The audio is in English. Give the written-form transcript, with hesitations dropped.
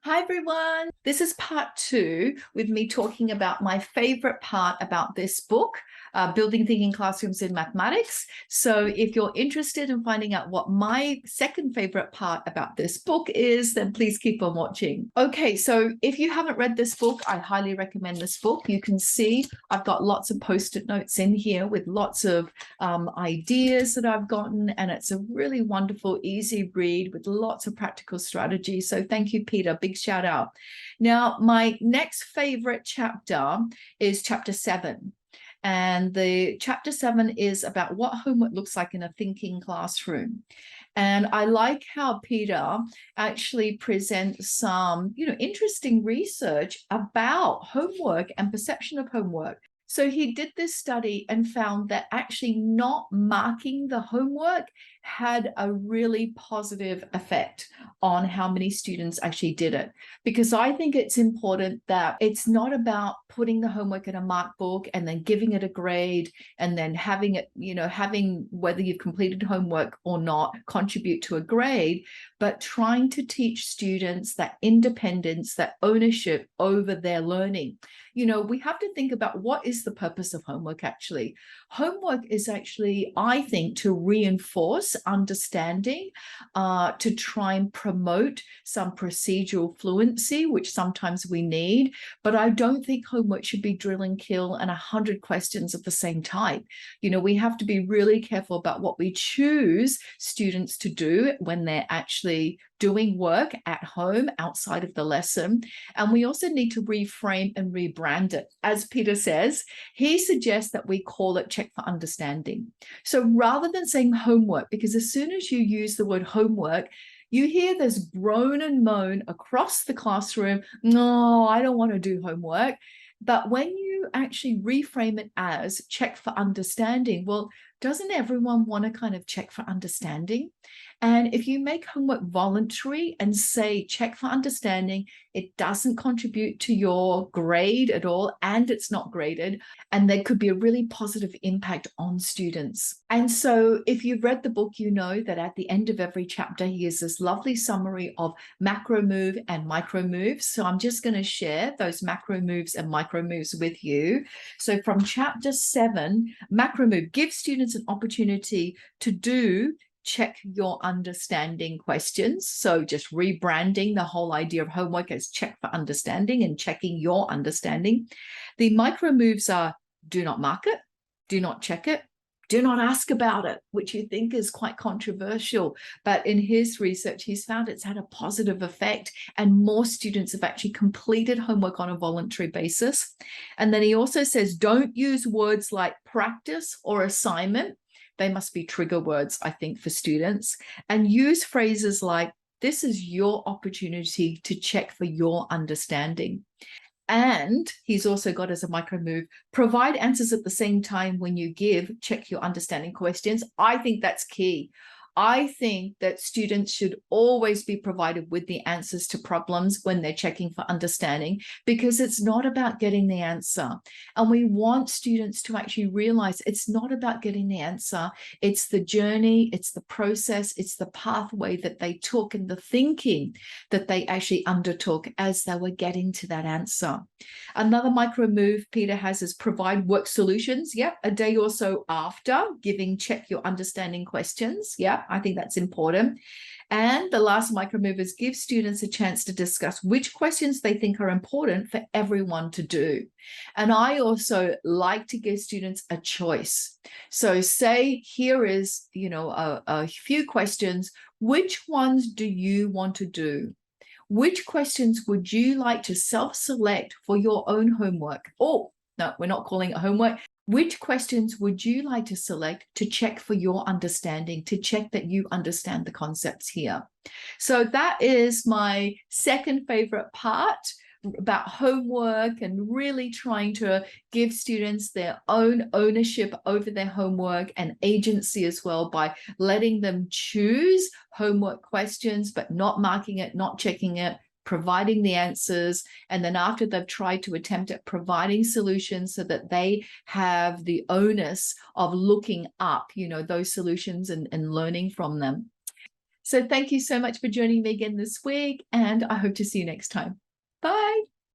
Hi everyone. This is part 2 with me talking about my favorite part about this book, Building Thinking Classrooms in Mathematics. So if you're interested in finding out what my second favorite part about this book is, then please keep on watching. Okay, so if you haven't read this book, I highly recommend this book. You can see I've got lots of post-it notes in here with lots of ideas that I've gotten, and it's a really wonderful, easy read with lots of practical strategies. So thank you, Peter. Big shout out. Now, my next favorite chapter is chapter 7. And the chapter 7 is about what homework looks like in a thinking classroom. And I like how Peter actually presents some, interesting research about homework and perception of homework. So he did this study and found that actually not marking the homework had a really positive effect on how many students actually did it. Because I think it's important that it's not about putting the homework in a mark book and then giving it a grade and then having it, having whether you've completed homework or not contribute to a grade, but trying to teach students that independence, that ownership over their learning. We have to think about what is the purpose of homework actually. Homework is actually, I think, to reinforce understanding, to try and promote some procedural fluency, which sometimes we need. But I don't think homework should be drill and kill and 100 questions of the same type. We have to be really careful about what we choose students to do when they're actually doing work at home outside of the lesson. And we also need to reframe and rebrand it. As Peter says, he suggests that we call it check for understanding. So rather than saying homework, because as soon as you use the word homework, you hear this groan and moan across the classroom, no, I don't want to do homework. But when you actually reframe it as check for understanding, well, doesn't everyone want to kind of check for understanding? And if you make homework voluntary and say check for understanding, it doesn't contribute to your grade at all, and it's not graded, and there could be a really positive impact on students. And so if you've read the book, you know that at the end of every chapter, he has this lovely summary of macro move and micro moves. So I'm just going to share those macro moves and micro moves with you. So from chapter 7, macro move gives students an opportunity to do check your understanding questions. So just rebranding the whole idea of homework as check for understanding and checking your understanding. The micro moves are do not mark it, do not check it, do not ask about it, which you think is quite controversial. But in his research, he's found it's had a positive effect, and more students have actually completed homework on a voluntary basis. And then he also says, don't use words like practice or assignment. They must be trigger words, I think, for students. And use phrases like, this is your opportunity to check for your understanding. And he's also got as a micro move, provide answers at the same time when you give check your understanding questions. I think that's key. I think that students should always be provided with the answers to problems when they're checking for understanding, because it's not about getting the answer. And we want students to actually realize it's not about getting the answer. It's the journey, it's the process, it's the pathway that they took and the thinking that they actually undertook as they were getting to that answer. Another micro move Peter has is provide work solutions. Yep, a day or so after giving check your understanding questions. Yep. I think that's important. And the last micro move is give students a chance to discuss which questions they think are important for everyone to do. And I also like to give students a choice. So say here is, a few questions. Which ones do you want to do? Which questions would you like to self-select for your own homework? Oh, no, we're not calling it homework. Which questions would you like to select to check for your understanding, to check that you understand the concepts here? So that is my second favorite part about homework, and really trying to give students their own ownership over their homework and agency as well, by letting them choose homework questions, but not marking it, not checking it, providing the answers, and then after they've tried to attempt at providing solutions so that they have the onus of looking up, those solutions and learning from them. So thank you so much for joining me again this week, and I hope to see you next time. Bye.